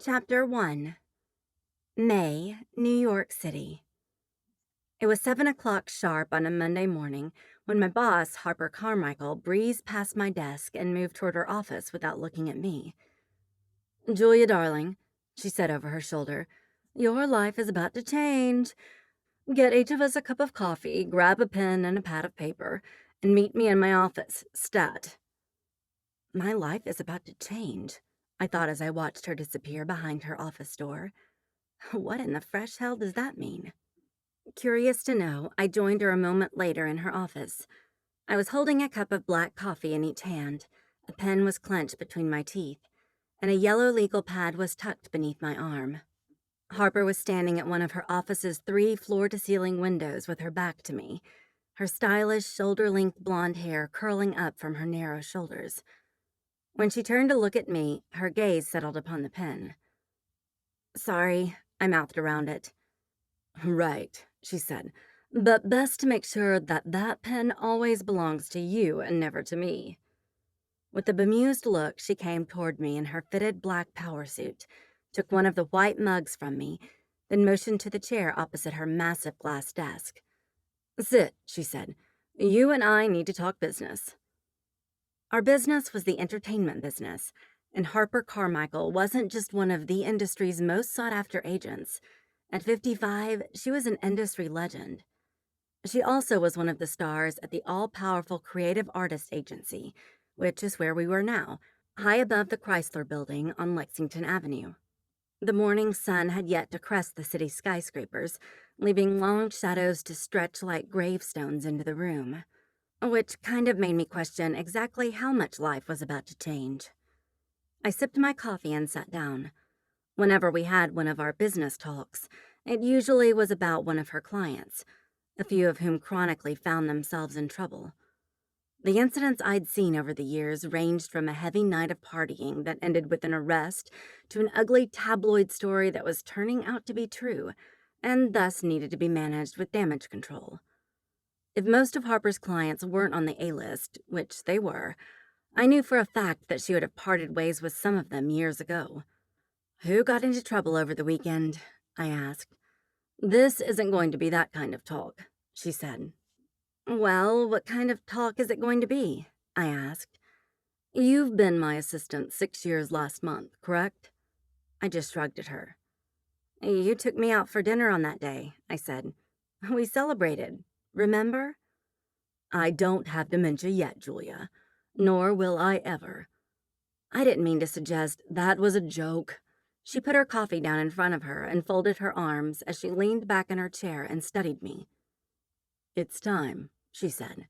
Chapter 1. May, New York City. It was 7 o'clock sharp on a Monday morning when my boss, Harper Carmichael, breezed past my desk and moved toward her office without looking at me. "Julia, darling," she said over her shoulder, "your life is about to change. Get each of us a cup of coffee, grab a pen and a pad of paper, and meet me in my office, stat." My life is about to change, I thought as I watched her disappear behind her office door. What in the fresh hell does that mean? Curious to know, I joined her a moment later in her office. I was holding a cup of black coffee in each hand, a pen was clenched between my teeth, and a yellow legal pad was tucked beneath my arm. Harper was standing at one of her office's 3 floor-to-ceiling windows with her back to me, her stylish, shoulder-length blonde hair curling up from her narrow shoulders. When she turned to look at me, her gaze settled upon the pen. "Sorry," I mouthed around it. "Right," she said, "but best to make sure that pen always belongs to you and never to me." With a bemused look, she came toward me in her fitted black power suit, took one of the white mugs from me, then motioned to the chair opposite her massive glass desk. "Sit," she said. "You and I need to talk business." Our business was the entertainment business, and Harper Carmichael wasn't just one of the industry's most sought-after agents. At 55, she was an industry legend. She also was one of the stars at the all-powerful Creative Artist Agency, which is where we were now, high above the Chrysler Building on Lexington Avenue. The morning sun had yet to crest the city's skyscrapers, leaving long shadows to stretch like gravestones into the room, which kind of made me question exactly how much life was about to change. I sipped my coffee and sat down. Whenever we had one of our business talks, it usually was about one of her clients, a few of whom chronically found themselves in trouble. The incidents I'd seen over the years ranged from a heavy night of partying that ended with an arrest to an ugly tabloid story that was turning out to be true, and thus needed to be managed with damage control. If most of Harper's clients weren't on the A-list, which they were, I knew for a fact that she would have parted ways with some of them years ago. "Who got into trouble over the weekend?" I asked. "This isn't going to be that kind of talk," she said. "Well, what kind of talk is it going to be?" I asked. "You've been my assistant 6 years last month, correct?" I just shrugged at her. "You took me out for dinner on that day," I said. "We celebrated, remember?" "I don't have dementia yet, Julia, nor will I ever." I didn't mean to suggest that was a joke. She put her coffee down in front of her and folded her arms as she leaned back in her chair and studied me. "It's time," she said.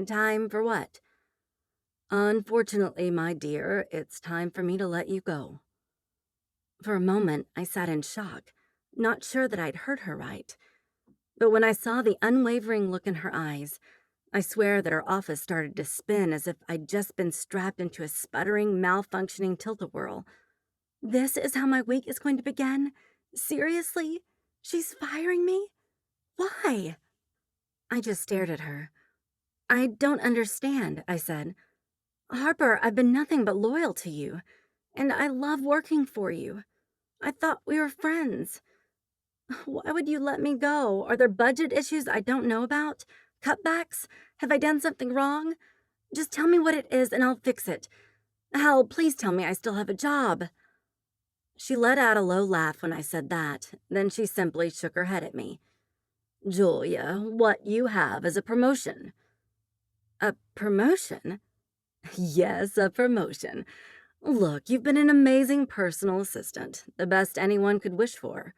"Time for what?" "Unfortunately, my dear, it's time for me to let you go." For a moment, I sat in shock, not sure that I'd heard her right. But when I saw the unwavering look in her eyes, I swear that her office started to spin as if I'd just been strapped into a sputtering, malfunctioning tilt-a-whirl. This is how my week is going to begin? Seriously? She's firing me? Why? I just stared at her. "I don't understand," I said. "Harper, I've been nothing but loyal to you, and I love working for you. I thought we were friends. Why would you let me go? Are there budget issues I don't know about? Cutbacks? Have I done something wrong? Just tell me what it is and I'll fix it. Hell, please tell me I still have a job." She let out a low laugh when I said that, then she simply shook her head at me. "Julia, what you have is a promotion." "A promotion?" "Yes, a promotion. Look, you've been an amazing personal assistant, the best anyone could wish for.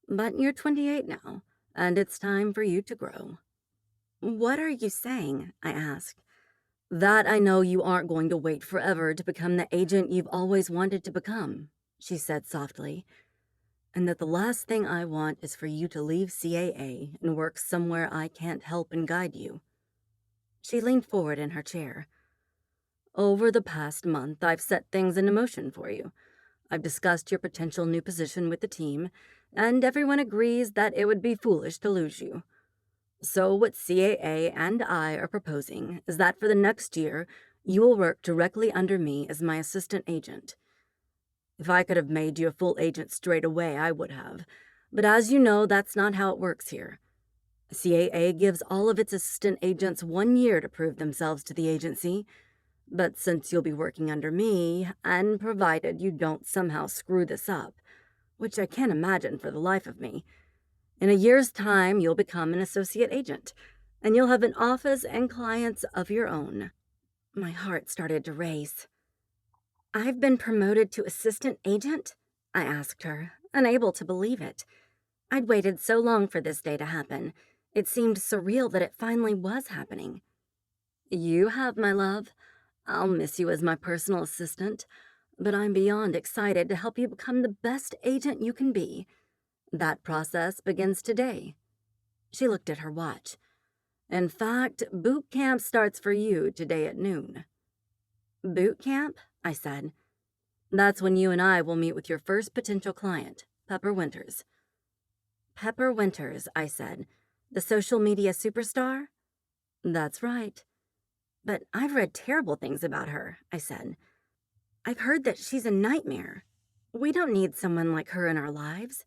But you're 28 now, and it's time for you to grow." "What are you saying?" I asked. "That I know you aren't going to wait forever to become the agent you've always wanted to become," she said softly, "and that the last thing I want is for you to leave CAA and work somewhere I can't help and guide you." She leaned forward in her chair. "Over the past month, I've set things into motion for you. I've discussed your potential new position with the team, and everyone agrees that it would be foolish to lose you. So what CAA and I are proposing is that for the next year, you will work directly under me as my assistant agent. If I could have made you a full agent straight away, I would have. But as you know, that's not how it works here. CAA gives all of its assistant agents 1 year to prove themselves to the agency. But since you'll be working under me, and provided you don't somehow screw this up, which I can't imagine for the life of me, in a year's time you'll become an associate agent, and you'll have an office and clients of your own. My heart started to race. I've been promoted to assistant agent? I asked her, unable to believe it. I'd waited so long for this day to happen. It seemed surreal that it finally was happening. You have, my love. I'll miss you as my personal assistant, but I'm beyond excited to help you become the best agent you can be. That process begins today. She looked at her watch. In fact, boot camp starts for you today at noon. Boot camp? I said. That's when you and I will meet with your first potential client, Pepper Winters. Pepper Winters, I said. The social media superstar? That's right. But I've read terrible things about her, I said. I've heard that she's a nightmare. We don't need someone like her in our lives.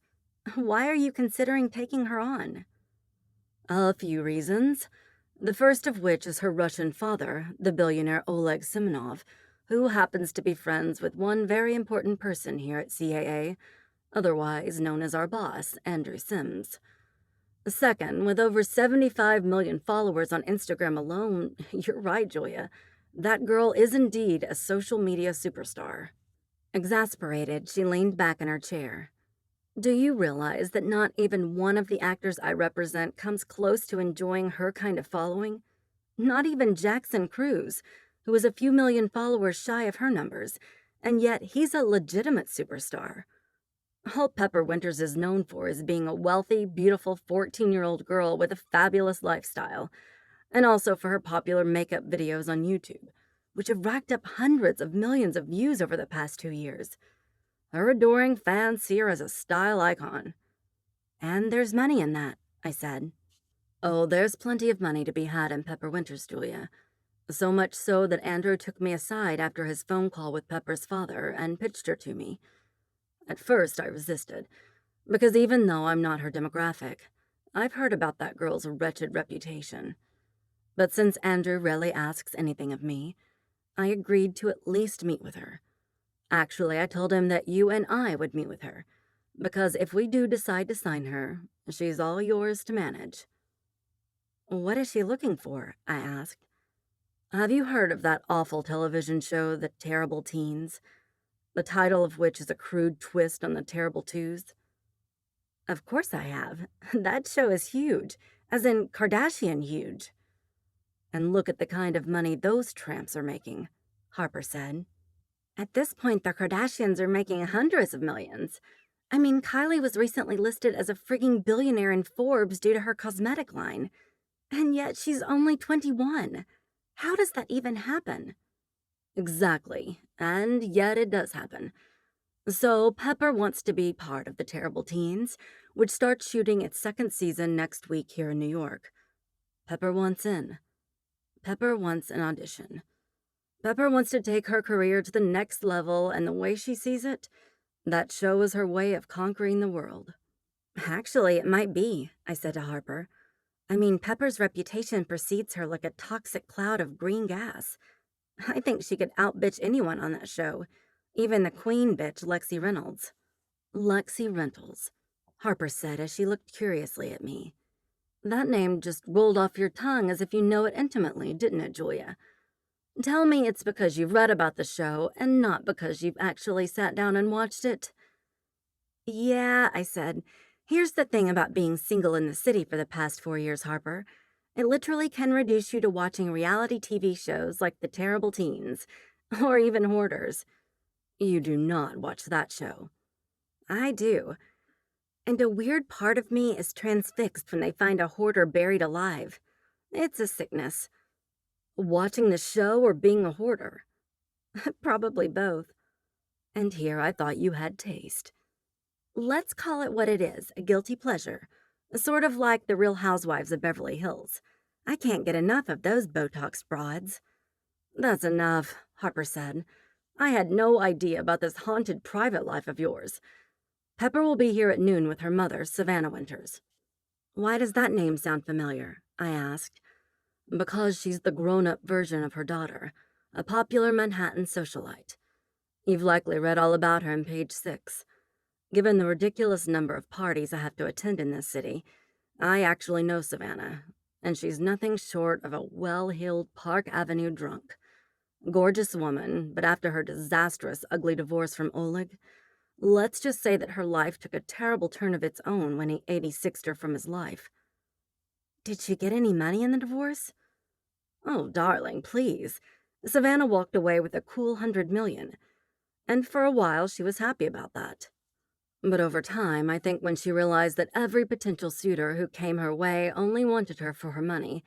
Why are you considering taking her on? A few reasons. The first of which is her Russian father, the billionaire Oleg Simonov, who happens to be friends with one very important person here at CAA, otherwise known as our boss, Andrew Sims. Second, with over 75 million followers on Instagram alone, you're right, Julia, that girl is indeed a social media superstar. Exasperated, she leaned back in her chair. Do you realize that not even one of the actors I represent comes close to enjoying her kind of following? Not even Jackson Cruz, who is a few million followers shy of her numbers, and yet he's a legitimate superstar. All Pepper Winters is known for is being a wealthy, beautiful 14-year-old girl with a fabulous lifestyle, and also for her popular makeup videos on YouTube, which have racked up hundreds of millions of views over the past 2 years. Her adoring fans see her as a style icon. And there's money in that, I said. Oh, there's plenty of money to be had in Pepper Winters, Julia. So much so that Andrew took me aside after his phone call with Pepper's father and pitched her to me. At first, I resisted, because even though I'm not her demographic, I've heard about that girl's wretched reputation. But since Andrew rarely asks anything of me, I agreed to at least meet with her. Actually, I told him that you and I would meet with her, because if we do decide to sign her, she's all yours to manage. What is she looking for? I asked. Have you heard of that awful television show, The Terrible Teens? The title of which is a crude twist on the Terrible Twos? Of course I have. That show is huge, as in Kardashian huge. And look at the kind of money those tramps are making, Harper said. At this point, the Kardashians are making hundreds of millions. I mean, Kylie was recently listed as a frigging billionaire in Forbes due to her cosmetic line. And yet she's only 21. How does that even happen? Exactly, and yet it does happen. So Pepper wants to be part of the Terrible Teens, which starts shooting its second season next week here in New York. Pepper wants in. Pepper wants an audition. Pepper wants to take her career to the next level, and the way she sees it, that show is her way of conquering the world. Actually, it might be, I said to Harper. I mean, Pepper's reputation precedes her like a toxic cloud of green gas. I think she could outbitch anyone on that show, even the queen bitch, Lexi Reynolds. Lexi Reynolds, Harper said as she looked curiously at me. That name just rolled off your tongue as if you know it intimately, didn't it, Julia? Tell me it's because you've read about the show and not because you've actually sat down and watched it. Yeah, I said. Here's the thing about being single in the city for the past 4 years, Harper. It literally can reduce you to watching reality TV shows like The Terrible Teens, or even Hoarders. You do not watch that show. I do. And a weird part of me is transfixed when they find a hoarder buried alive. It's a sickness. Watching the show or being a hoarder? Probably both. And here I thought you had taste. Let's call it what it is, a guilty pleasure. Sort of like the Real Housewives of Beverly Hills. I can't get enough of those Botox broads. That's enough, Harper said. I had no idea about this haunted private life of yours. Pepper will be here at noon with her mother, Savannah Winters." "Why does that name sound familiar?" I asked. "Because she's the grown-up version of her daughter, a popular Manhattan socialite. You've likely read all about her in page 6. Given the ridiculous number of parties I have to attend in this city, I actually know Savannah, and she's nothing short of a well-heeled Park Avenue drunk. Gorgeous woman, but after her disastrous, ugly divorce from Oleg, let's just say that her life took a terrible turn of its own when he 86'd her from his life." "Did she get any money in the divorce?" "Oh, darling, please. Savannah walked away with a cool $100 million, and for a while she was happy about that. But over time, I think when she realized that every potential suitor who came her way only wanted her for her money,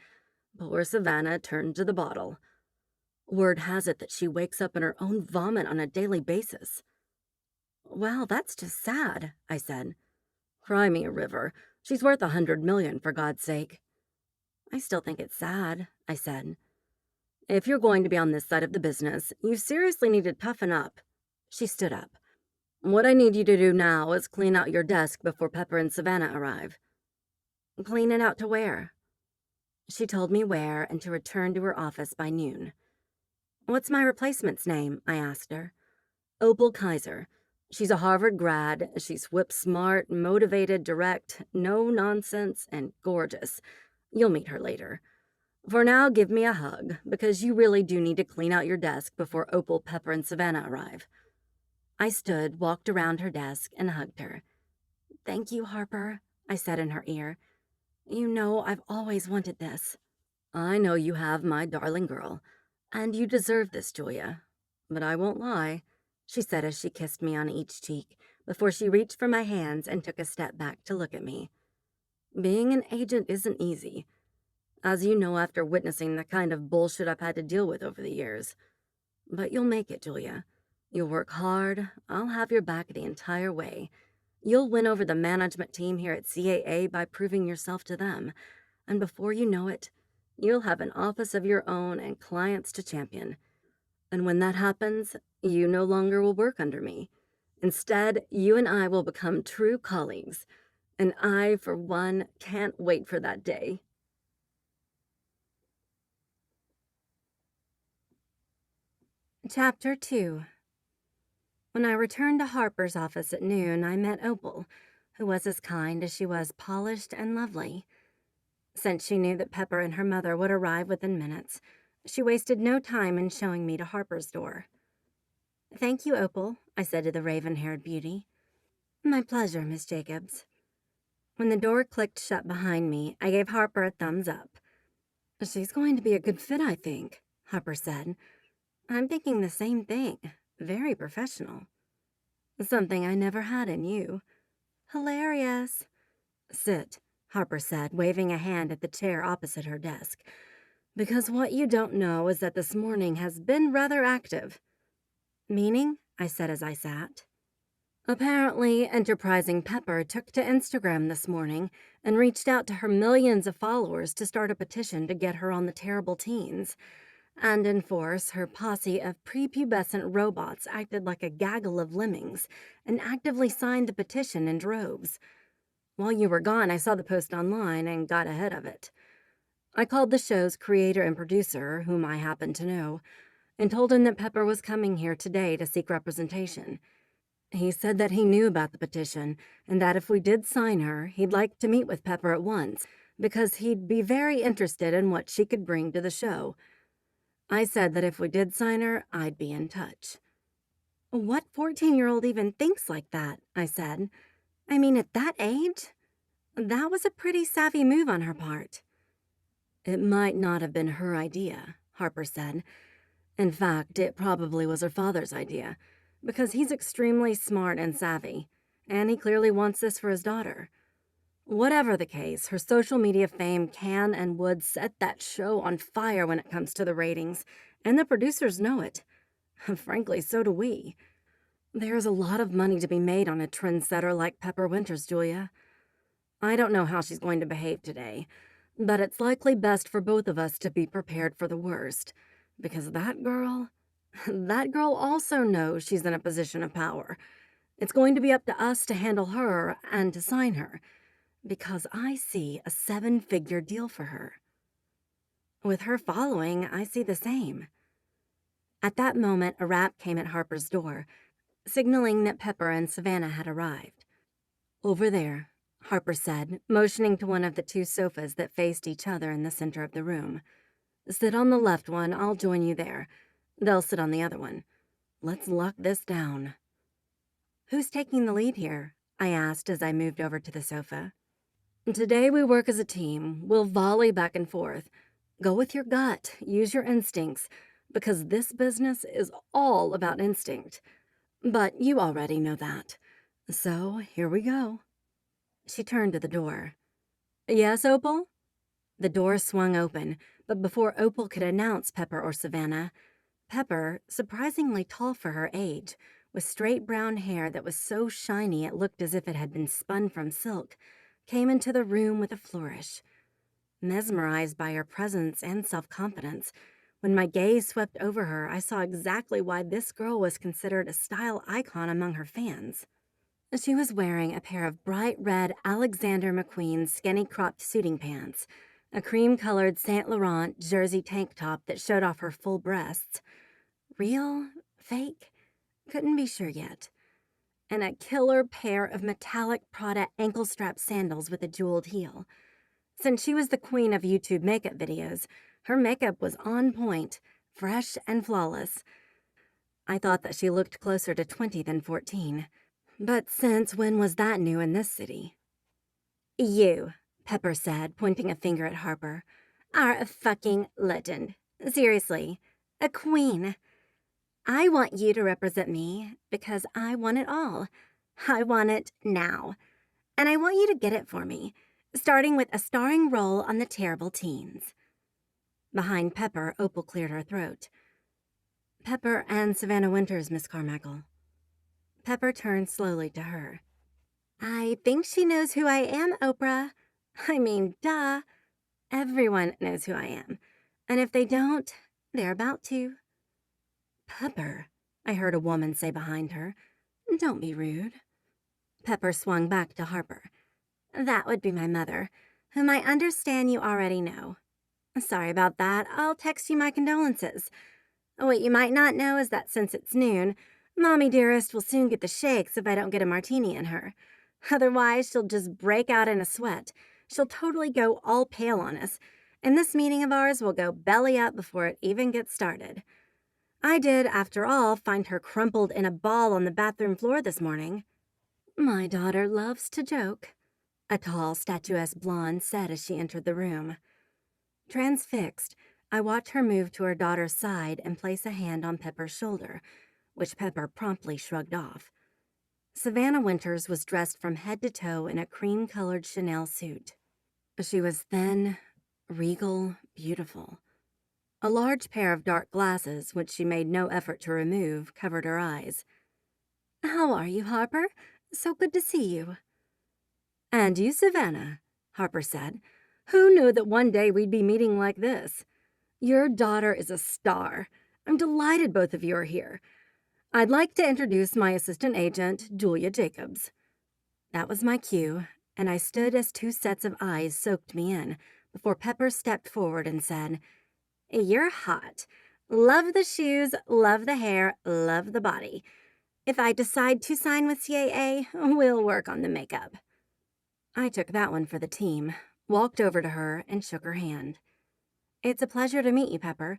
poor Savannah turned to the bottle. Word has it that she wakes up in her own vomit on a daily basis." "Well, that's just sad," I said. "Cry me a river. She's worth $100 million, for God's sake." "I still think it's sad," I said. "If you're going to be on this side of the business, you seriously need to toughen up." She stood up. "What I need you to do now is clean out your desk before Pepper and Savannah arrive." "Clean it out to where?" She told me where and to return to her office by noon. "What's my replacement's name?" I asked her. "Opal Kaiser. She's a Harvard grad. She's whip-smart, motivated, direct, no nonsense, and gorgeous. You'll meet her later. For now, give me a hug, because you really do need to clean out your desk before Opal, Pepper, and Savannah arrive." I stood, walked around her desk, and hugged her. "Thank you, Harper," I said in her ear. "You know I've always wanted this." "I know you have, my darling girl. And you deserve this, Julia. But I won't lie," she said as she kissed me on each cheek before she reached for my hands and took a step back to look at me. "Being an agent isn't easy, as you know after witnessing the kind of bullshit I've had to deal with over the years. But you'll make it, Julia. You'll work hard. I'll have your back the entire way. You'll win over the management team here at CAA by proving yourself to them. And before you know it, you'll have an office of your own and clients to champion. And when that happens, you no longer will work under me. Instead, you and I will become true colleagues. And I, for one, can't wait for that day." Chapter 2. When I returned to Harper's office at noon, I met Opal, who was as kind as she was polished and lovely. Since she knew that Pepper and her mother would arrive within minutes, she wasted no time in showing me to Harper's door. "Thank you, Opal," I said to the raven-haired beauty. "My pleasure, Miss Jacobs." When the door clicked shut behind me, I gave Harper a thumbs up. "She's going to be a good fit, I think," Harper said. "I'm thinking the same thing. Very professional. Something I never had in you." "Hilarious." "Sit," Harper said, waving a hand at the chair opposite her desk. "Because what you don't know is that this morning has been rather active." "Meaning?" I said as I sat. "Apparently, enterprising Pepper took to Instagram this morning and reached out to her millions of followers to start a petition to get her on the terrible teens. And in force, her posse of prepubescent robots acted like a gaggle of lemmings and actively signed the petition in droves. While you were gone, I saw the post online and got ahead of it. I called the show's creator and producer, whom I happen to know, and told him that Pepper was coming here today to seek representation. He said that he knew about the petition and that if we did sign her, he'd like to meet with Pepper at once because he'd be very interested in what she could bring to the show. I said that if we did sign her, I'd be in touch." "What 14-year-old even thinks like that?" I said. "I mean, at that age? That was a pretty savvy move on her part." "It might not have been her idea," Harper said. "In fact, it probably was her father's idea, because he's extremely smart and savvy, and he clearly wants this for his daughter. Whatever the case, her social media fame can and would set that show on fire when it comes to the ratings, and the producers know it. Frankly, so do we. There's a lot of money to be made on a trendsetter like Pepper Winters, Julia. I don't know how she's going to behave today, but it's likely best for both of us to be prepared for the worst, because that girl, That girl also knows she's in a position of power. It's going to be up to us to handle her and to sign her, because I see a 7-figure deal for her. With her following, I see the same. At that moment, a rap came at Harper's door, signaling that Pepper and Savannah had arrived. "Over there," Harper said, motioning to one of the 2 sofas that faced each other in the center of the room. "Sit on the left one, I'll join you there. They'll sit on the other one. Let's lock this down." "Who's taking the lead here?" I asked as I moved over to the sofa. "Today we work as a team. We'll volley back and forth. Go with your gut, use your instincts, because this business is all about instinct. But you already know that. So here we go." She turned to the door. "Yes, Opal?" The door swung open, but before Opal could announce Pepper or Savannah, Pepper, surprisingly tall for her age, with straight brown hair that was so shiny it looked as if it had been spun from silk, came into the room with a flourish. Mesmerized by her presence and self-confidence, when my gaze swept over her, I saw exactly why this girl was considered a style icon among her fans. She was wearing a pair of bright red Alexander McQueen skinny-cropped suiting pants, a cream-colored Saint Laurent jersey tank top that showed off her full breasts. Real? Fake? Couldn't be sure yet. And a killer pair of metallic Prada ankle-strap sandals with a jeweled heel. Since she was the queen of YouTube makeup videos, her makeup was on point, fresh and flawless. I thought that she looked closer to 20 than 14. But since when was that new in this city? "You," Pepper said, pointing a finger at Harper, "are a fucking legend. Seriously, a queen. I want you to represent me because I want it all. I want it now. And I want you to get it for me, starting with a starring role on The Terrible Teens." Behind Pepper, Opal cleared her throat. "Pepper and Savannah Winters, Miss Carmichael." Pepper turned slowly to her. "I think she knows who I am, Oprah. I mean, duh. Everyone knows who I am. And if they don't, they're about to." "Pepper," I heard a woman say behind her. "Don't be rude." Pepper swung back to Harper. "That would be my mother, whom I understand you already know. Sorry about that. I'll text you my condolences. What you might not know is that since it's noon, Mommy Dearest will soon get the shakes if I don't get a martini in her. Otherwise, she'll just break out in a sweat. She'll totally go all pale on us, and this meeting of ours will go belly up before it even gets started. I did, after all, find her crumpled in a ball on the bathroom floor this morning." "My daughter loves to joke," a tall, statuesque blonde said as she entered the room. Transfixed, I watched her move to her daughter's side and place a hand on Pepper's shoulder, which Pepper promptly shrugged off. Savannah Winters was dressed from head to toe in a cream-colored Chanel suit. She was thin, regal, beautiful. A large pair of dark glasses, which she made no effort to remove, covered her eyes. "How are you, Harper? So good to see you." "And you, Savannah," Harper said. "Who knew that one day we'd be meeting like this? Your daughter is a star. I'm delighted both of you are here. I'd like to introduce my assistant agent, Julia Jacobs." That was my cue, and I stood as 2 sets of eyes soaked me in before Pepper stepped forward and said, "You're hot. Love the shoes, love the hair, love the body. If I decide to sign with CAA, we'll work on the makeup." I took that one for the team, walked over to her, and shook her hand. "It's a pleasure to meet you, Pepper.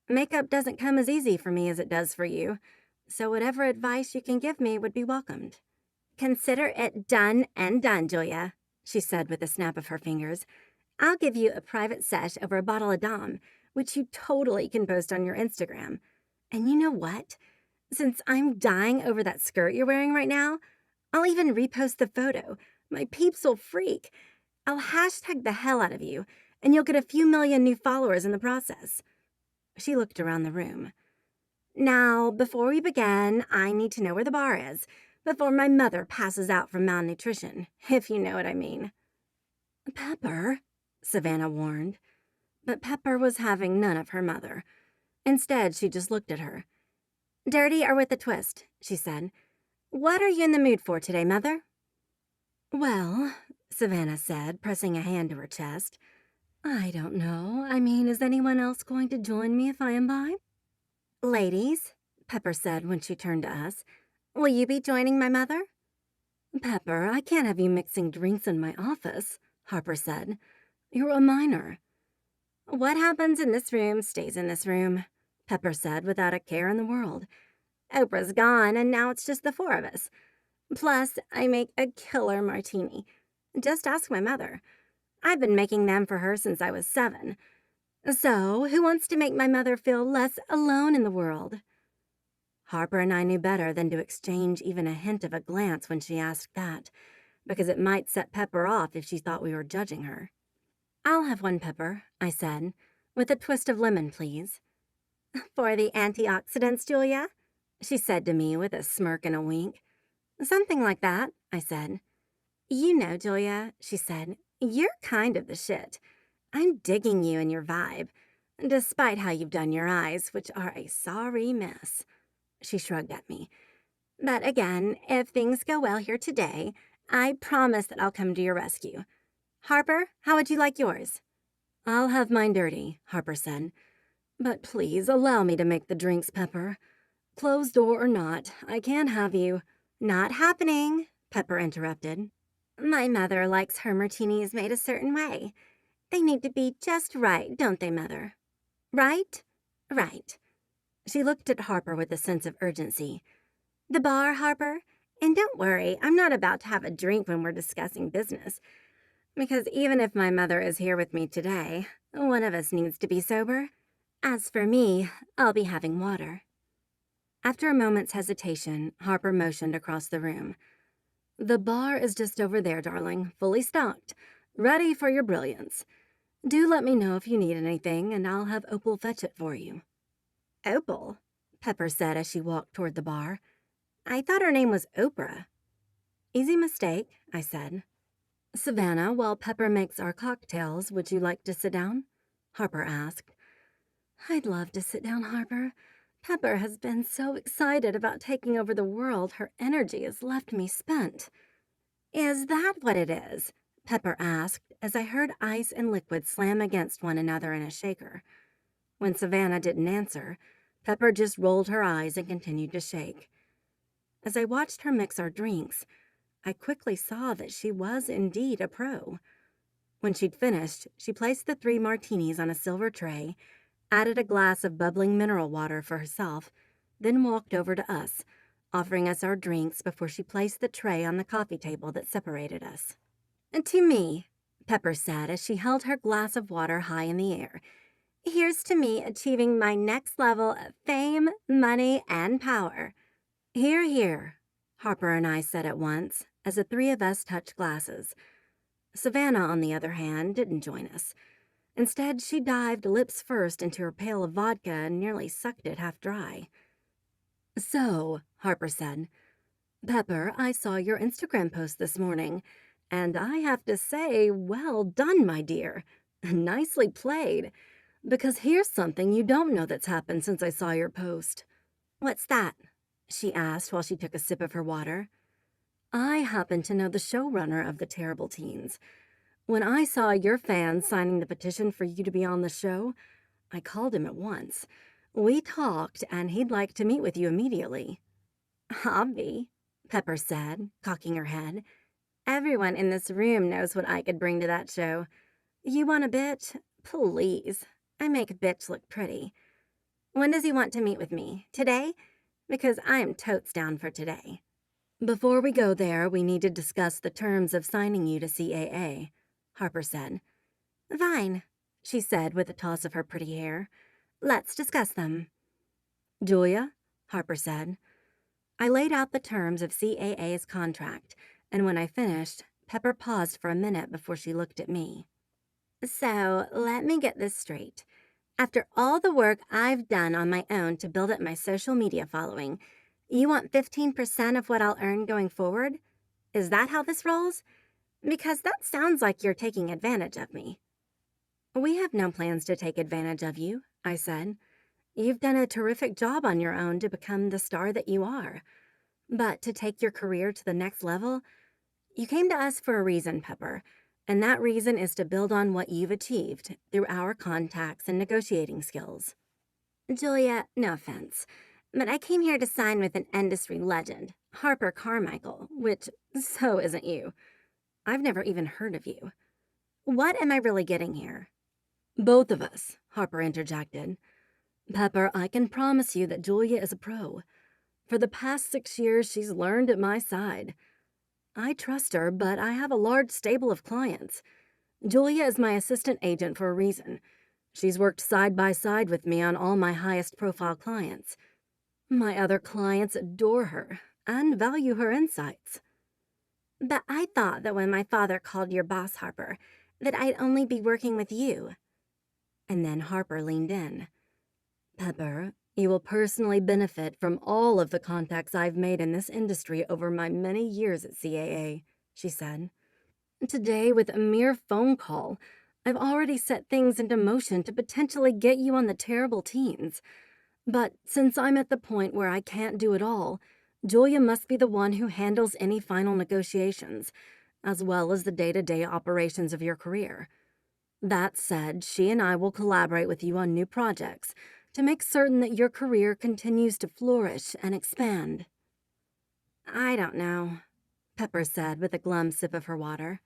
Makeup doesn't come as easy for me as it does for you, so whatever advice you can give me would be welcomed." "Consider it done and done, Julia," she said with a snap of her fingers. "I'll give you a private sesh over a bottle of Dom, which you totally can post on your Instagram. And you know what? Since I'm dying over that skirt you're wearing right now, I'll even repost the photo. My peeps will freak. I'll hashtag the hell out of you, and you'll get a few million new followers in the process." She looked around the room. "Now, before we begin, I need to know where the bar is, before my mother passes out from malnutrition, if you know what I mean." "Pepper," Savannah warned. But Pepper was having none of her mother. Instead, she just looked at her. Dirty or with a twist, she said. What are you in the mood for today, Mother? Well, Savannah said, pressing a hand to her chest. I don't know. I mean, is anyone else going to join me if I imbibe? Ladies, Pepper said when she turned to us, will you be joining my mother? Pepper, I can't have you mixing drinks in my office, Harper said. You're a minor. What happens in this room stays in this room, Pepper said without a care in the world. Oprah's gone, and now it's just the four of us. Plus, I make a killer martini. Just ask my mother. I've been making them for her since I was 7. So, who wants to make my mother feel less alone in the world? Harper and I knew better than to exchange even a hint of a glance when she asked that, because it might set Pepper off if she thought we were judging her. I'll have one, Pepper, I said, with a twist of lemon, please. For the antioxidants, Julia? She said to me with a smirk and a wink. Something like that, I said. You know, Julia, she said, you're kind of the shit. I'm digging you and your vibe, despite how you've done your eyes, which are a sorry mess. She shrugged at me. But again, if things go well here today, I promise that I'll come to your rescue. Harper, how would you like yours? I'll have mine dirty, Harper said. But please allow me to make the drinks, Pepper. Closed door or not, I can't have you. Not happening, Pepper interrupted. My mother likes her martinis made a certain way. They need to be just right, don't they, Mother? Right? Right. She looked at Harper with a sense of urgency. The bar, Harper? And don't worry, I'm not about to have a drink when we're discussing business. Because even if my mother is here with me today, one of us needs to be sober. As for me, I'll be having water. After a moment's hesitation, Harper motioned across the room. The bar is just over there, darling, fully stocked, ready for your brilliance. Do let me know if you need anything, and I'll have Opal fetch it for you. Opal? Pepper said as she walked toward the bar. I thought her name was Oprah. Easy mistake, I said. Savannah, while Pepper makes our cocktails, would you like to sit down? Harper asked. I'd love to sit down, Harper. Pepper has been so excited about taking over the world, her energy has left me spent. Is that what it is? Pepper asked as I heard ice and liquid slam against one another in a shaker. When Savannah didn't answer, Pepper just rolled her eyes and continued to shake. As I watched her mix our drinks, I quickly saw that she was indeed a pro. When she'd finished, she placed the 3 martinis on a silver tray, added a glass of bubbling mineral water for herself, then walked over to us, offering us our drinks before she placed the tray on the coffee table that separated us. To me, Pepper said as she held her glass of water high in the air, here's to me achieving my next level of fame, money, and power. Hear, hear, Harper and I said at once as the 3 of us touched glasses. Savannah, on the other hand, didn't join us. Instead, she dived lips first into her pail of vodka and nearly sucked it half dry. So, Harper said, Pepper, I saw your Instagram post this morning, and I have to say, well done, my dear. Nicely played. Because here's something you don't know that's happened since I saw your post. What's that? She asked while she took a sip of her water. I happen to know the showrunner of the Terrible Teens. When I saw your fans signing the petition for you to be on the show, I called him at once. We talked, and he'd like to meet with you immediately. Hobby, Pepper said, cocking her head. Everyone in this room knows what I could bring to that show. You want a bitch? Please. I make a bitch look pretty. When does he want to meet with me? Today? Because I am totes down for today. Before we go there, we need to discuss the terms of signing you to CAA, Harper said. Fine, she said with a toss of her pretty hair. Let's discuss them. Julia, Harper said. I laid out the terms of CAA's contract, and when I finished, Pepper paused for a minute before she looked at me. So, let me get this straight. After all the work I've done on my own to build up my social media following, you want 15% of what I'll earn going forward? Is that how this rolls? Because that sounds like you're taking advantage of me. We have no plans to take advantage of you, I said. You've done a terrific job on your own to become the star that you are. But to take your career to the next level, you came to us for a reason, Pepper. And that reason is to build on what you've achieved through our contacts and negotiating skills. Julia, no offense, but I came here to sign with an industry legend, Harper Carmichael, which so isn't you. I've never even heard of you. What am I really getting here? Both of us, Harper interjected. Pepper, I can promise you that Julia is a pro. For the past 6 years, she's learned at my side. I trust her, but I have a large stable of clients. Julia is my assistant agent for a reason. She's worked side by side with me on all my highest profile clients. My other clients adore her and value her insights. But I thought that when my father called your boss, Harper, that I'd only be working with you. And then Harper leaned in. Pepper, you will personally benefit from all of the contacts I've made in this industry over my many years at CAA, she said. Today, with a mere phone call, I've already set things into motion to potentially get you on the terrible teens. But since I'm at the point where I can't do it all, Julia must be the one who handles any final negotiations, as well as the day-to-day operations of your career. That said, she and I will collaborate with you on new projects to make certain that your career continues to flourish and expand. I don't know, Pepper said with a glum sip of her water.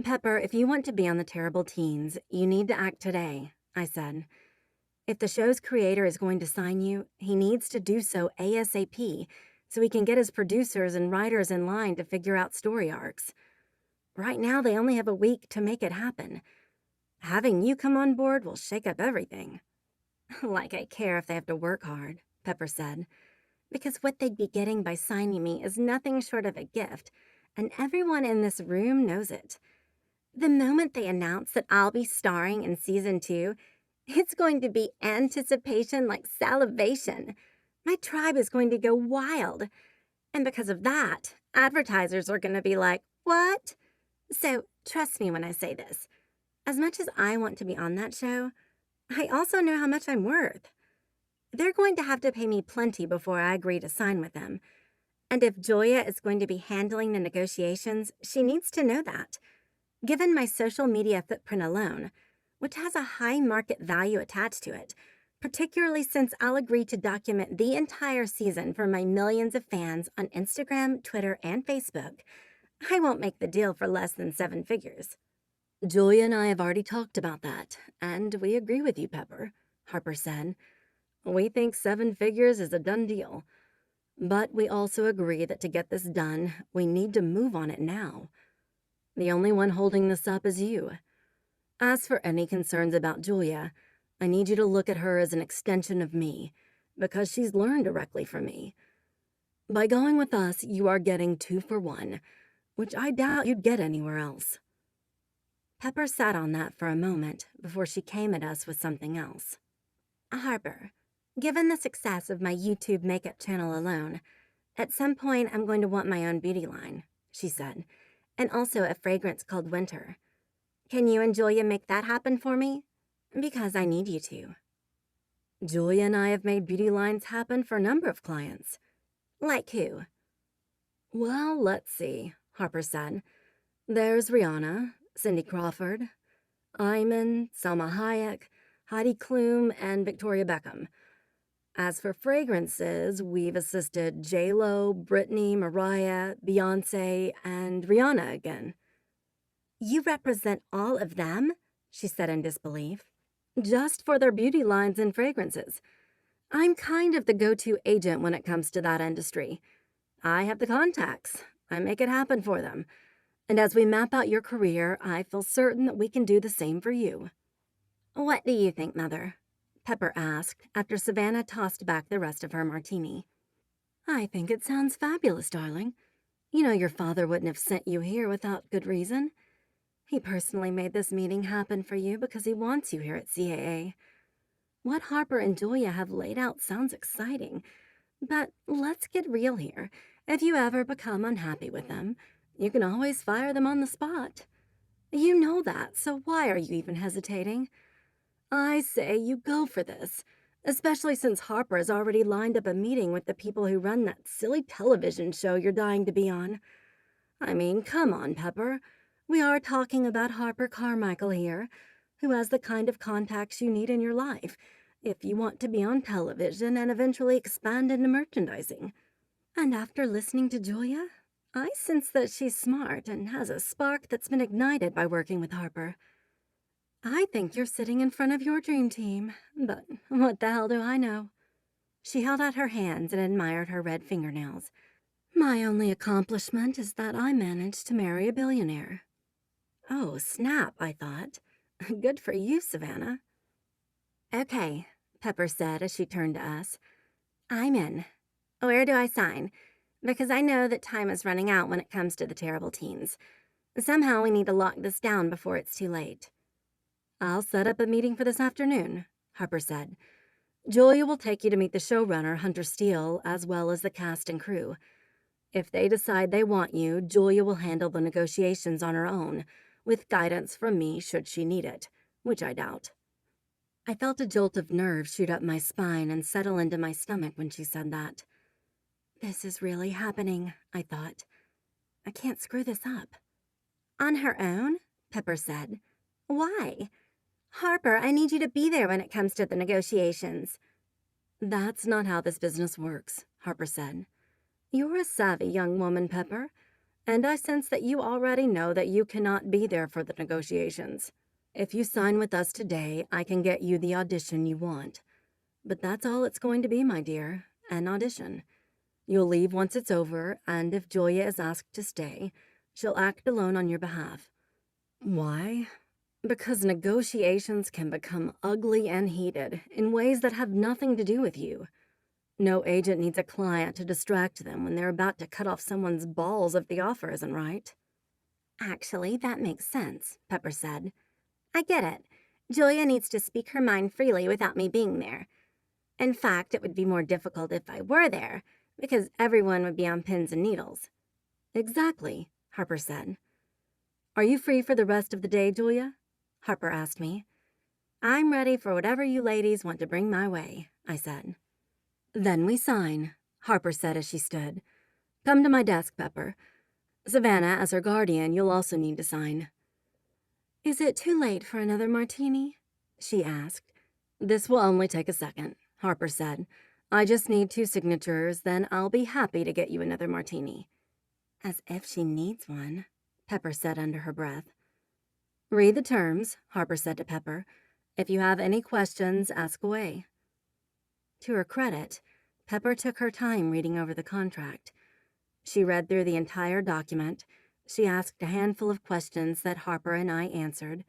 Pepper, if you want to be on the terrible teens, you need to act today, I said. If the show's creator is going to sign you, he needs to do so ASAP so he can get his producers and writers in line to figure out story arcs. Right now, they only have a week to make it happen. Having you come on board will shake up everything. Like I care if they have to work hard, Pepper said, because what they'd be getting by signing me is nothing short of a gift, and everyone in this room knows it. The moment they announce that I'll be starring in season 2, it's going to be anticipation like salivation. My tribe is going to go wild. And because of that, advertisers are going to be like, what? So trust me when I say this. As much as I want to be on that show, I also know how much I'm worth. They're going to have to pay me plenty before I agree to sign with them. And if Joya is going to be handling the negotiations, she needs to know that. Given my social media footprint alone, which has a high market value attached to it, particularly since I'll agree to document the entire season for my millions of fans on Instagram, Twitter, and Facebook, I won't make the deal for less than 7 figures. Julia and I have already talked about that, and we agree with you, Pepper, Harper said. We think 7 figures is a done deal. But we also agree that to get this done, we need to move on it now. The only one holding this up is you. As for any concerns about Julia, I need you to look at her as an extension of me, because she's learned directly from me. By going with us, you are getting 2 for 1, which I doubt you'd get anywhere else. Pepper sat on that for a moment before she came at us with something else. Harper, given the success of my YouTube makeup channel alone, at some point I'm going to want my own beauty line, she said, and also a fragrance called Winter. Can you and Julia make that happen for me? Because I need you to. Julia and I have made beauty lines happen for a number of clients. Like who? Well, let's see, Harper said. There's Rihanna, Cindy Crawford, Iman, Selma Hayek, Heidi Klum, and Victoria Beckham. As for fragrances, we've assisted J-Lo, Britney, Mariah, Beyonce, and Rihanna again. You represent all of them? She said in disbelief. Just for their beauty lines and fragrances. I'm kind of the go-to agent when it comes to that industry. I have the contacts. I make it happen for them. And as we map out your career, I feel certain that we can do the same for you. What do you think, Mother? Pepper asked after Savannah tossed back the rest of her martini. I think it sounds fabulous, darling. You know your father wouldn't have sent you here without good reason. He personally made this meeting happen for you because he wants you here at CAA. What Harper and Julia have laid out sounds exciting, but let's get real here. If you ever become unhappy with them, you can always fire them on the spot. You know that, so why are you even hesitating? I say you go for this. especially since Harper has already lined up a meeting with the people who run that silly television show you're dying to be on. I mean, come on, Pepper. We are talking about Harper Carmichael here, who has the kind of contacts you need in your life if you want to be on television and eventually expand into merchandising. And after listening to Julia, I sense that she's smart and has a spark that's been ignited by working with Harper. I think you're sitting in front of your dream team, but what the hell do I know? She held out her hands and admired her red fingernails. My only accomplishment is that I managed to marry a billionaire. Oh, snap, I thought. Good for you, Savannah. Okay, Pepper said as she turned to us. I'm in. Where do I sign? Because I know that time is running out when it comes to the terrible teens. Somehow we need to lock this down before it's too late. I'll set up a meeting for this afternoon, Harper said. Julia will take you to meet the showrunner, Hunter Steele, as well as the cast and crew. If they decide they want you, Julia will handle the negotiations on her own, with guidance from me should she need it, which I doubt. I felt a jolt of nerves shoot up my spine and settle into my stomach when she said that. This is really happening, I thought. I can't screw this up. On her own? Pepper said. Why? Harper, I need you to be there when it comes to the negotiations. That's not how this business works, Harper said. You're a savvy young woman, Pepper, and I sense that you already know that you cannot be there for the negotiations. If you sign with us today, I can get you the audition you want. But that's all it's going to be, my dear, an audition. You'll leave once it's over, and if Julia is asked to stay, she'll act alone on your behalf. Why? Because negotiations can become ugly and heated in ways that have nothing to do with you. No agent needs a client to distract them when they're about to cut off someone's balls if the offer isn't right. Actually, that makes sense, Pepper said. I get it. Julia needs to speak her mind freely without me being there. In fact, it would be more difficult if I were there, because everyone would be on pins and needles. Exactly, Harper said. Are you free for the rest of the day, Julia? Harper asked me. I'm ready for whatever you ladies want to bring my way, I said. Then we sign, Harper said as she stood. Come to my desk, Pepper. Savannah, as her guardian, you'll also need to sign. Is it too late for another martini? She asked. This will only take a second, Harper said. I just need 2 signatures, then I'll be happy to get you another martini. As if she needs one, Pepper said under her breath. Read the terms, Harper said to Pepper. If you have any questions, ask away. To her credit, Pepper took her time reading over the contract. She read through the entire document. She asked a handful of questions that Harper and I answered,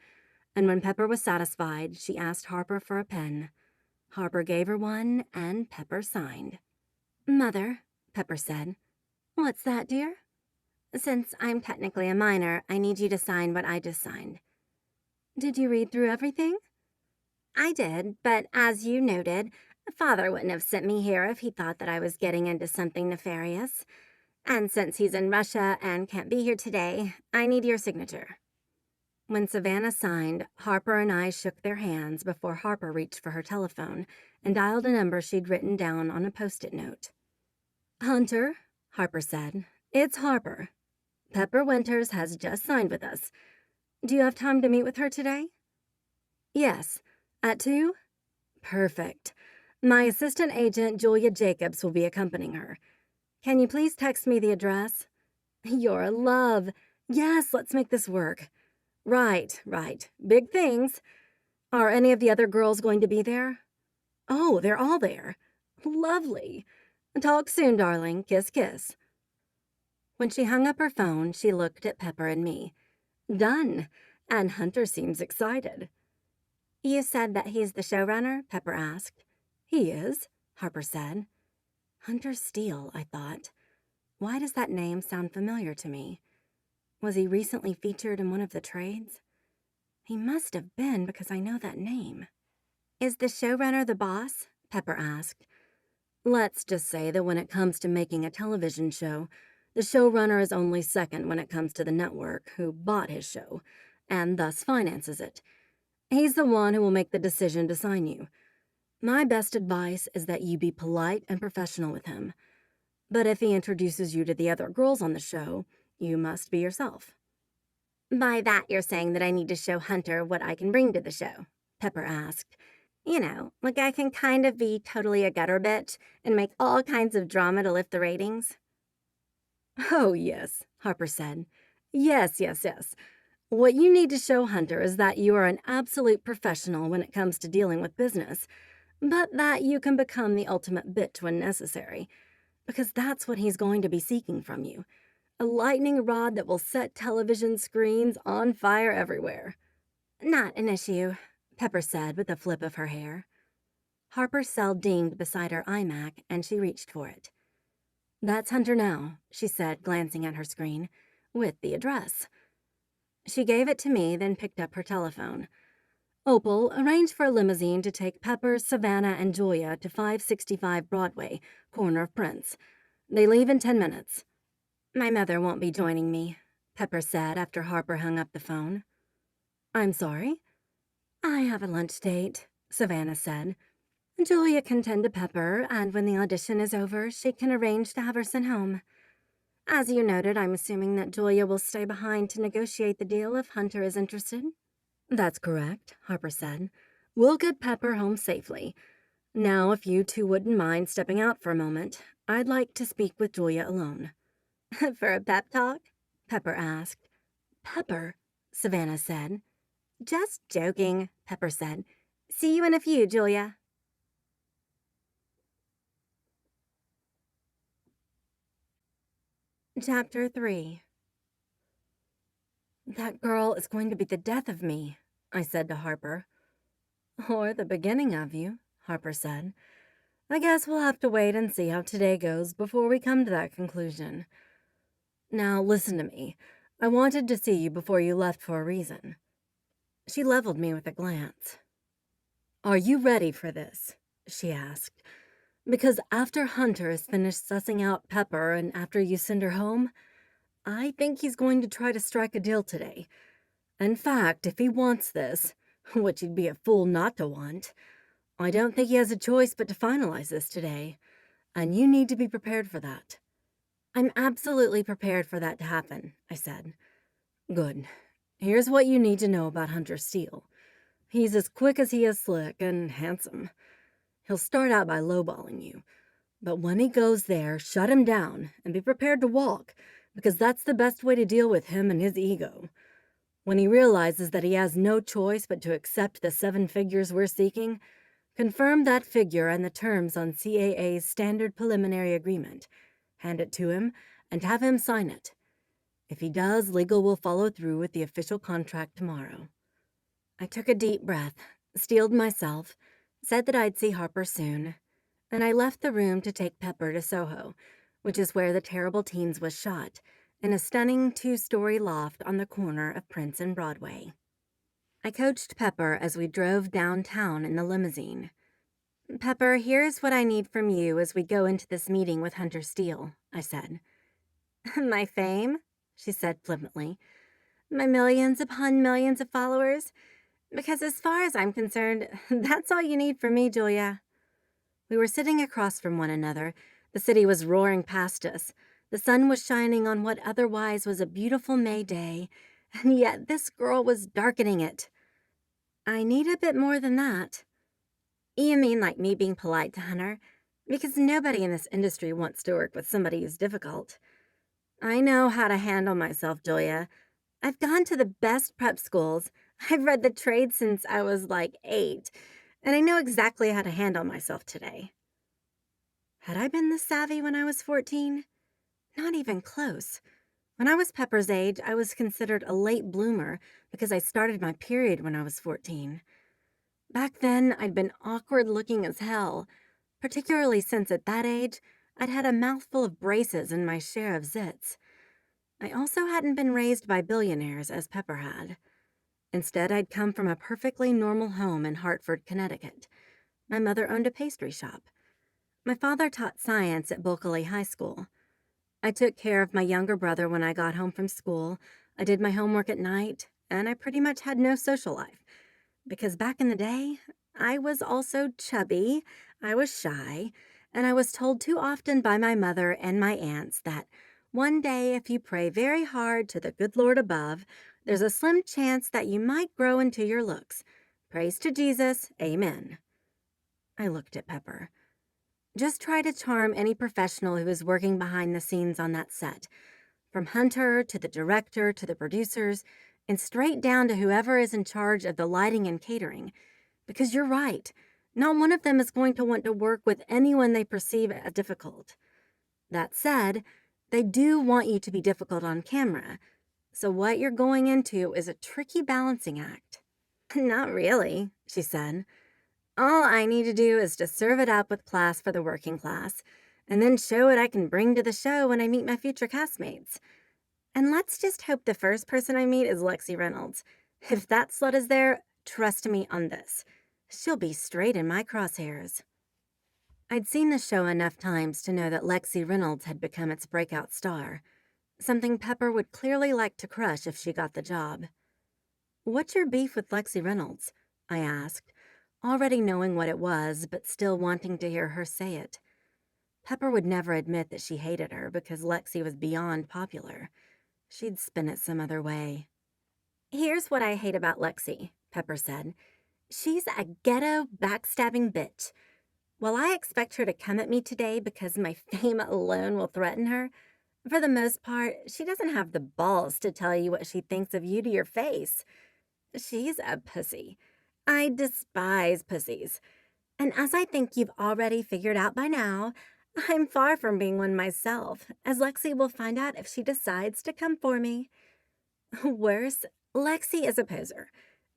and when Pepper was satisfied, she asked Harper for a pen. Harper gave her one, and Pepper signed. Mother, Pepper said. What's that, dear? Since I'm technically a minor, I need you to sign what I just signed. Did you read through everything? I did, but as you noted, Father wouldn't have sent me here if he thought that I was getting into something nefarious. And since he's in Russia and can't be here today, I need your signature. When Savannah signed, Harper and I shook their hands before Harper reached for her telephone and dialed a number she'd written down on a Post-it note. Hunter, Harper said. It's Harper. Pepper Winters has just signed with us. Do you have time to meet with her today? Yes. At 2? Perfect. My assistant agent, Julia Jacobs, will be accompanying her. Can you please text me the address? You're a love. Yes, let's make this work. Right. Big things. Are any of the other girls going to be there? Oh, they're all there. Lovely. Talk soon, darling. Kiss, kiss. When she hung up her phone, she looked at Pepper and me. Done. And Hunter seems excited. You said that he's the showrunner? Pepper asked. He is, Harper said. Hunter Steele, I thought. Why does that name sound familiar to me? Was he recently featured in one of the trades? He must have been because I know that name. Is the showrunner the boss? Pepper asked. Let's just say that when it comes to making a television show, the showrunner is only second when it comes to the network who bought his show, and thus finances it. He's the one who will make the decision to sign you. My best advice is that you be polite and professional with him. But if he introduces you to the other girls on the show, you must be yourself." "By that, you're saying that I need to show Hunter what I can bring to the show?" Pepper asked. "You know, like I can kind of be totally a gutter bitch and make all kinds of drama to lift the ratings?" "Oh, yes," Harper said. "Yes, yes, yes. What you need to show Hunter is that you are an absolute professional when it comes to dealing with business, but that you can become the ultimate bitch when necessary, because that's what he's going to be seeking from you. A lightning rod that will set television screens on fire everywhere." "Not an issue," Pepper said with a flip of her hair. Harper's cell dinged beside her iMac, and she reached for it. "That's Hunter now," she said, glancing at her screen, "with the address." She gave it to me, then picked up her telephone. "Opal, arrange for a limousine to take Pepper, Savannah, and Julia to 565 Broadway, corner of Prince. They leave in 10 minutes. "My mother won't be joining me," Pepper said after Harper hung up the phone. "I'm sorry?" "I have a lunch date," Savannah said. "Julia can tend to Pepper, and when the audition is over, she can arrange to have her sent home. As you noted, I'm assuming that Julia will stay behind to negotiate the deal if Hunter is interested." "That's correct," Harper said. "We'll get Pepper home safely. Now, if you two wouldn't mind stepping out for a moment, I'd like to speak with Julia alone." "For a pep talk?" Pepper asked. "Pepper," Savannah said. "Just joking," Pepper said. "See you in a few, Julia." Chapter 3. "That girl is going to be the death of me," I said to Harper. "Or the beginning of you," Harper said. "I guess we'll have to wait and see how today goes before we come to that conclusion. Now listen to me. I wanted to see you before you left for a reason." She leveled me with a glance. "Are you ready for this?" she asked. "Because after Hunter has finished sussing out Pepper and after you send her home, I think he's going to try to strike a deal today. In fact, if he wants this, which he'd be a fool not to want, I don't think he has a choice but to finalize this today, and you need to be prepared for that." "I'm absolutely prepared for that to happen," I said. "Good. Here's what you need to know about Hunter Steele. He's as quick as he is slick and handsome. He'll start out by lowballing you, but when he goes there, shut him down and be prepared to walk, because that's the best way to deal with him and his ego. When he realizes that he has no choice but to accept the 7 figures we're seeking, confirm that figure and the terms on CAA's standard preliminary agreement, hand it to him, and have him sign it. If he does, legal will follow through with the official contract tomorrow." I took a deep breath, steeled myself, said that I'd see Harper soon, and I left the room to take Pepper to Soho, which is where The Terrible Teens was shot, in a stunning 2-story loft on the corner of Prince and Broadway. I coached Pepper as we drove downtown in the limousine. "Pepper, here's what I need from you as we go into this meeting with Hunter Steele," I said. "My fame?" she said flippantly. "My millions upon millions of followers? Because as far as I'm concerned, that's all you need from me, Julia." We were sitting across from one another. The city was roaring past us. The sun was shining on what otherwise was a beautiful May day, and yet this girl was darkening it. "I need a bit more than that." "You mean like me being polite to Hunter? Because nobody in this industry wants to work with somebody who's difficult." "I know how to handle myself, Julia. I've gone to the best prep schools. I've read the trade since I was like 8, and I know exactly how to handle myself today." Had I been this savvy when I was 14? Not even close. When I was Pepper's age, I was considered a late bloomer because I started my period when I was 14. Back then, I'd been awkward looking as hell, particularly since at that age, I'd had a mouthful of braces and my share of zits. I also hadn't been raised by billionaires as Pepper had. Instead, I'd come from a perfectly normal home in Hartford, Connecticut. My mother owned a pastry shop. My father taught science at Bulkeley High School. I took care of my younger brother when I got home from school. I did my homework at night, and I pretty much had no social life. Because back in the day, I was also chubby, I was shy, and I was told too often by my mother and my aunts that one day, if you pray very hard to the good Lord above, there's a slim chance that you might grow into your looks. Praise to Jesus, amen. I looked at Pepper. Just try to charm any professional who is working behind the scenes on that set, from Hunter to the director to the producers, and straight down to whoever is in charge of the lighting and catering. Because you're right, not one of them is going to want to work with anyone they perceive as difficult. That said, they do want you to be difficult on camera, so what you're going into is a tricky balancing act. Not really, she said. All I need to do is to serve it up with class for the working class, and then show what I can bring to the show when I meet my future castmates. And let's just hope the first person I meet is Lexi Reynolds. If that slut is there, trust me on this. She'll be straight in my crosshairs. I'd seen the show enough times to know that Lexi Reynolds had become its breakout star, something Pepper would clearly like to crush if she got the job. "What's your beef with Lexi Reynolds?" I asked, already knowing what it was, but still wanting to hear her say it. Pepper would never admit that she hated her because Lexi was beyond popular. She'd spin it some other way. "Here's what I hate about Lexi," Pepper said. "She's a ghetto, backstabbing bitch. While I expect her to come at me today because my fame alone will threaten her, for the most part, she doesn't have the balls to tell you what she thinks of you to your face. She's a pussy. I despise pussies. And as I think you've already figured out by now, I'm far from being one myself, as Lexi will find out if she decides to come for me. Worse, Lexi is a poser.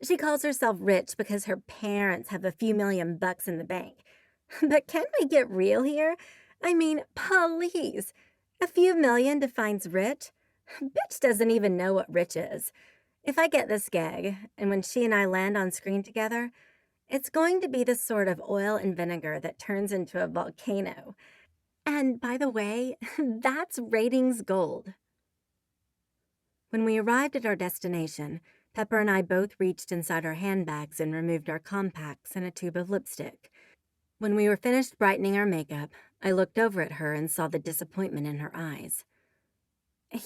She calls herself rich because her parents have a few $1,000,000 in the bank. But can we get real here? I mean, please. A few million defines rich? Bitch doesn't even know what rich is. If I get this gig, and when she and I land on screen together, it's going to be the sort of oil and vinegar that turns into a volcano. And by the way, that's ratings gold." When we arrived at our destination, Pepper and I both reached inside our handbags and removed our compacts and a tube of lipstick. When we were finished brightening our makeup, I looked over at her and saw the disappointment in her eyes.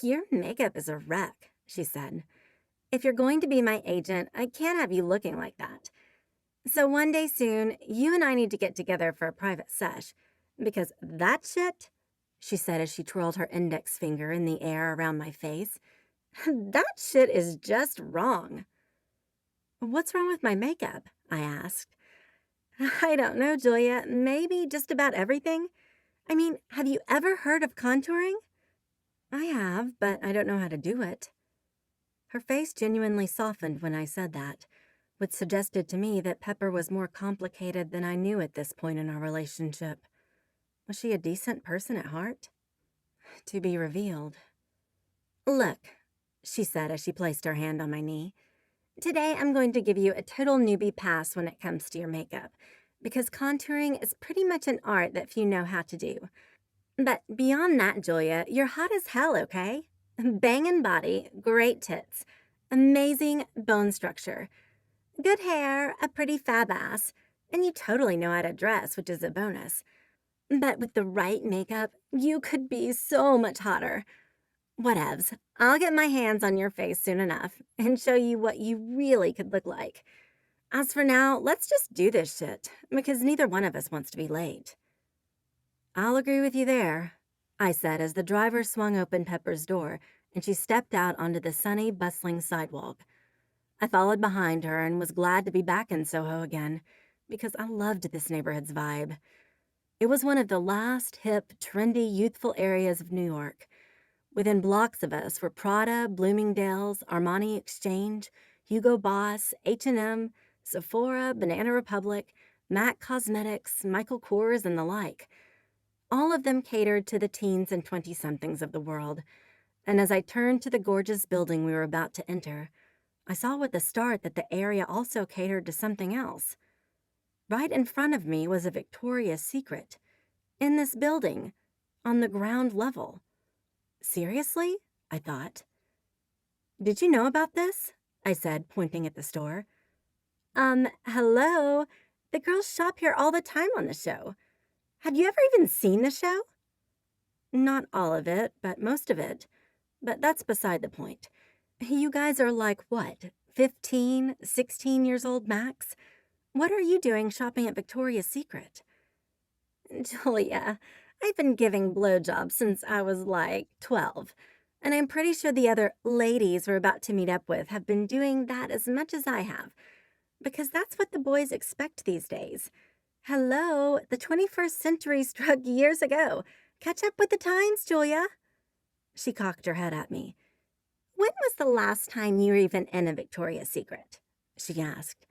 "Your makeup is a wreck," she said. "If you're going to be my agent, I can't have you looking like that. So one day soon, you and I need to get together for a private sesh, because that shit," she said as she twirled her index finger in the air around my face, "that shit is just wrong." "What's wrong with my makeup?" I asked. "I don't know, Julia. Maybe just about everything. I mean, have you ever heard of contouring?" "I have, but I don't know how to do it." Her face genuinely softened when I said that, which suggested to me that Pepper was more complicated than I knew at this point in our relationship. Was she a decent person at heart? To be revealed. "Look," she said as she placed her hand on my knee, "today I'm going to give you a total newbie pass when it comes to your makeup, because contouring is pretty much an art that few know how to do. But beyond that, Julia, you're hot as hell, okay? Bangin' body, great tits, amazing bone structure, good hair, a pretty fab ass, and you totally know how to dress, which is a bonus. But with the right makeup, you could be so much hotter. Whatevs, I'll get my hands on your face soon enough and show you what you really could look like. As for now, let's just do this shit, because neither one of us wants to be late." "I'll agree with you there," I said as the driver swung open Pepper's door and she stepped out onto the sunny, bustling sidewalk. I followed behind her and was glad to be back in Soho again, because I loved this neighborhood's vibe. It was one of the last hip, trendy, youthful areas of New York. Within blocks of us were Prada, Bloomingdale's, Armani Exchange, Hugo Boss, H&M, Sephora, Banana Republic, MAC Cosmetics, Michael Kors, and the like. All of them catered to the teens and 20-somethings of the world, and as I turned to the gorgeous building we were about to enter, I saw with a start that the area also catered to something else. Right in front of me was a Victoria's Secret, in this building, on the ground level. Seriously? I thought. "Did you know about this?" I said, pointing at the store. Hello? The girls shop here all the time on the show. Have you ever even seen the show? Not all of it, but most of it. But that's beside the point. You guys are like what, 15, 16 years old max? What are you doing shopping at Victoria's Secret? Julia, I've been giving blowjobs since I was like 12. And I'm pretty sure the other ladies we're about to meet up with have been doing that as much as I have. Because that's what the boys expect these days. Hello, the 21st century struck years ago. Catch up with the times, Julia. She cocked her head at me. When was the last time you were even in a Victoria's Secret? She asked.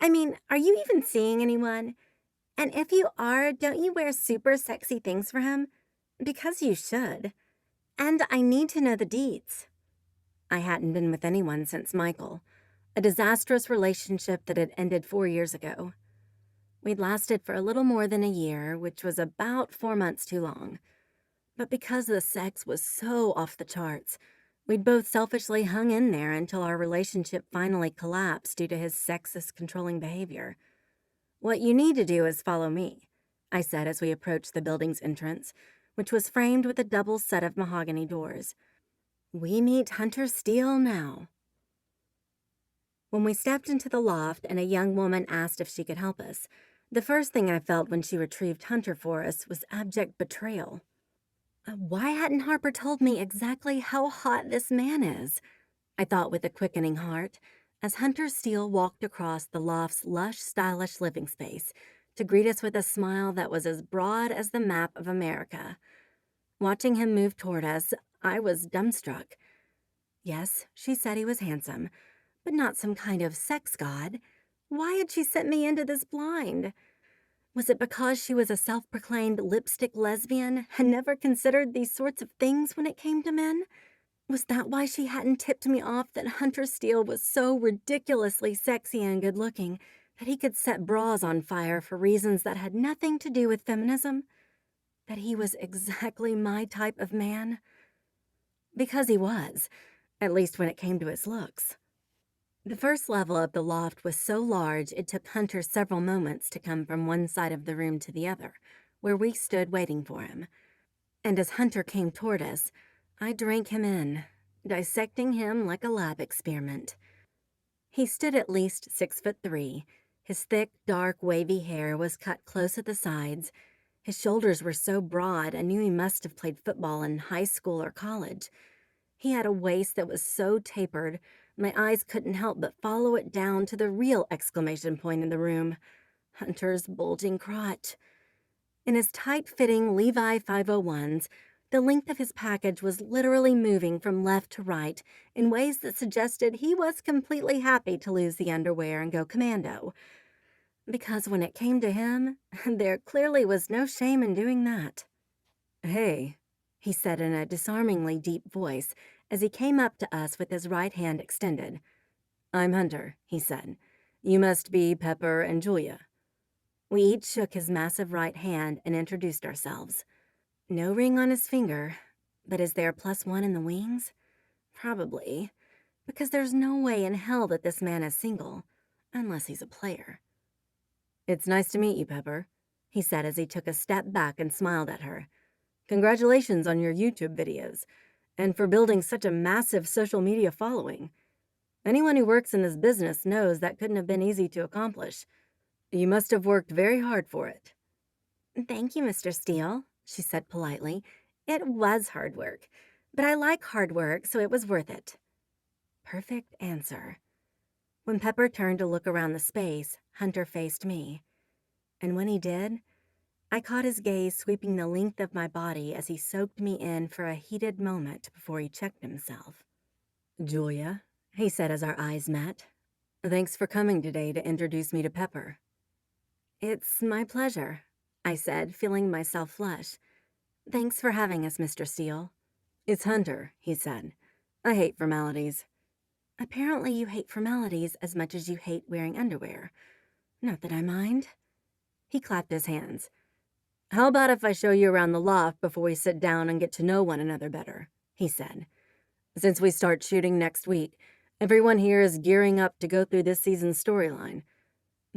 I mean, are you even seeing anyone? And if you are, don't you wear super sexy things for him? Because you should. And I need to know the deets. I hadn't been with anyone since Michael, a disastrous relationship that had ended 4 years ago. We'd lasted for a little more than a year, which was about 4 months too long. But because the sex was so off the charts, we'd both selfishly hung in there until our relationship finally collapsed due to his sexist, controlling behavior. What you need to do is follow me, I said as we approached the building's entrance, which was framed with a double set of mahogany doors. We meet Hunter Steele now. When we stepped into the loft and a young woman asked if she could help us, the first thing I felt when she retrieved Hunter for us was abject betrayal. Why hadn't Harper told me exactly how hot this man is? I thought with a quickening heart, as Hunter Steele walked across the loft's lush, stylish living space to greet us with a smile that was as broad as the map of America. Watching him move toward us, I was dumbstruck. Yes, she said he was handsome, but not some kind of sex god. Why had she sent me into this blind? Was it because she was a self-proclaimed lipstick lesbian and never considered these sorts of things when it came to men? Was that why she hadn't tipped me off that Hunter Steele was so ridiculously sexy and good-looking that he could set bras on fire for reasons that had nothing to do with feminism? That he was exactly my type of man? Because he was, at least when it came to his looks. The first level of the loft was so large it took Hunter several moments to come from one side of the room to the other, where we stood waiting for him. And as Hunter came toward us, I drank him in, dissecting him like a lab experiment. He stood at least 6'3". His thick, dark, wavy hair was cut close at the sides. His shoulders were so broad I knew he must have played football in high school or college. He had a waist that was so tapered, my eyes couldn't help but follow it down to the real exclamation point in the room, Hunter's bulging crotch. In his tight-fitting Levi 501s, the length of his package was literally moving from left to right in ways that suggested he was completely happy to lose the underwear and go commando. Because when it came to him, there clearly was no shame in doing that. Hey, he said in a disarmingly deep voice as he came up to us with his right hand extended. I'm Hunter, he said. You must be Pepper and Julia. We each shook his massive right hand and introduced ourselves. No ring on his finger, but is there a +1 in the wings? Probably, because there's no way in hell that this man is single, unless he's a player. It's nice to meet you, Pepper, he said as he took a step back and smiled at her. Congratulations on your YouTube videos, and for building such a massive social media following. Anyone who works in this business knows that couldn't have been easy to accomplish. You must have worked very hard for it. Thank you, Mr. Steele, she said politely. It was hard work, but I like hard work, so it was worth it. Perfect answer. When Pepper turned to look around the space, Hunter faced me. And when he did, I caught his gaze sweeping the length of my body as he soaked me in for a heated moment before he checked himself. Julia, he said as our eyes met. Thanks for coming today to introduce me to Pepper. It's my pleasure, I said, feeling myself flush. Thanks for having us, Mr. Steele. It's Hunter, he said. I hate formalities. Apparently you hate formalities as much as you hate wearing underwear. Not that I mind. He clapped his hands. How about if I show you around the loft before we sit down and get to know one another better, he said. Since we start shooting next week, everyone here is gearing up to go through this season's storyline.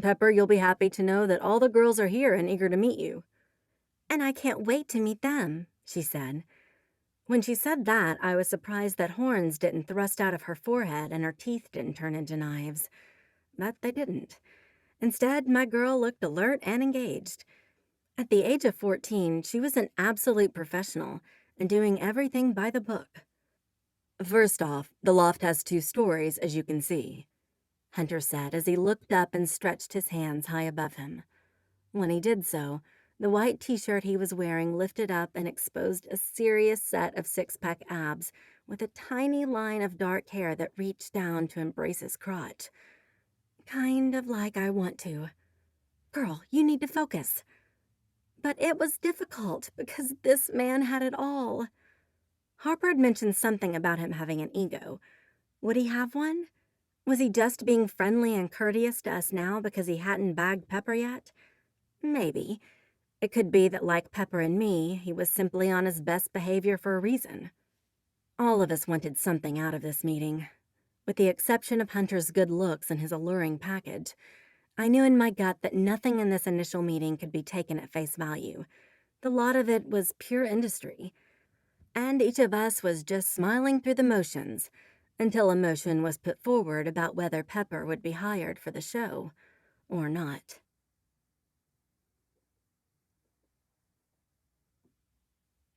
Pepper, you'll be happy to know that all the girls are here and eager to meet you." "And I can't wait to meet them," she said. When she said that, I was surprised that horns didn't thrust out of her forehead and her teeth didn't turn into knives. But they didn't. Instead, my girl looked alert and engaged. At the age of 14, she was an absolute professional and doing everything by the book. "First off, the loft has 2 stories, as you can see," Hunter said as he looked up and stretched his hands high above him. When he did so, the white t-shirt he was wearing lifted up and exposed a serious set of six-pack abs with a tiny line of dark hair that reached down to embrace his crotch. Kind of like I want to. "Girl, you need to focus." But it was difficult because this man had it all. Harper had mentioned something about him having an ego. Would he have one? Was he just being friendly and courteous to us now because he hadn't bagged Pepper yet? Maybe. It could be that, like Pepper and me, he was simply on his best behavior for a reason. All of us wanted something out of this meeting. With the exception of Hunter's good looks and his alluring package, I knew in my gut that nothing in this initial meeting could be taken at face value. The lot of it was pure industry. And each of us was just smiling through the motions until a motion was put forward about whether Pepper would be hired for the show or not.